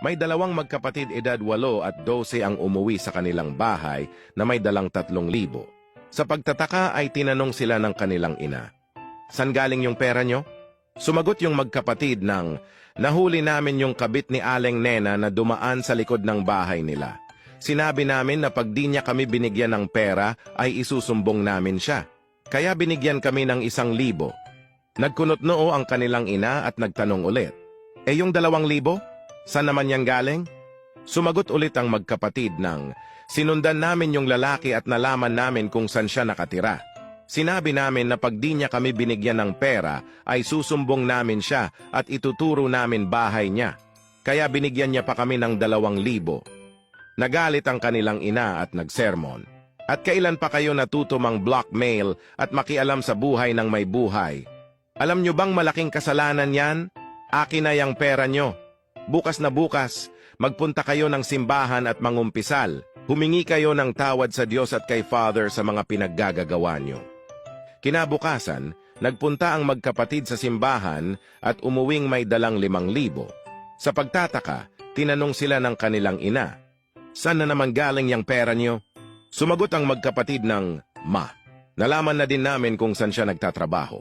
May dalawang magkapatid edad 8 at 12 ang umuwi sa kanilang bahay na may dalang 3,000. Sa pagtataka ay tinanong sila ng kanilang ina, "San galing yung pera nyo?" Sumagot yung magkapatid ng, "Nahuli namin yung kabit ni Aling Nena na dumaan sa likod ng bahay nila. Sinabi namin na pag di niya kami binigyan ng pera ay isusumbong namin siya. Kaya binigyan kami ng 1,000. Nagkunot noo ang kanilang ina at nagtanong ulit, yung 2,000? Saan naman yan galing?" Sumagot ulit ang magkapatid ng, "Sinundan namin yung lalaki at nalaman namin kung saan siya nakatira. Sinabi namin na pag di niya kami binigyan ng pera ay susumbong namin siya at ituturo namin bahay niya. Kaya binigyan niya pa kami ng 2,000. Nagalit ang kanilang ina at nagsermon, "At kailan pa kayo natuto mang blackmail at makialam sa buhay ng may buhay? Alam nyo bang malaking kasalanan yan? Akin na yung pera nyo. Bukas na bukas, magpunta kayo ng simbahan at mangumpisal. Humingi kayo ng tawad sa Diyos at kay Father sa mga pinaggagawa nyo." Kinabukasan, nagpunta ang magkapatid sa simbahan at umuwing may dalang 5,000. Sa pagtataka, tinanong sila ng kanilang ina, "Saan na naman galing yung pera nyo?" Sumagot ang magkapatid ng, "Ma, nalaman na din namin kung saan siya nagtatrabaho.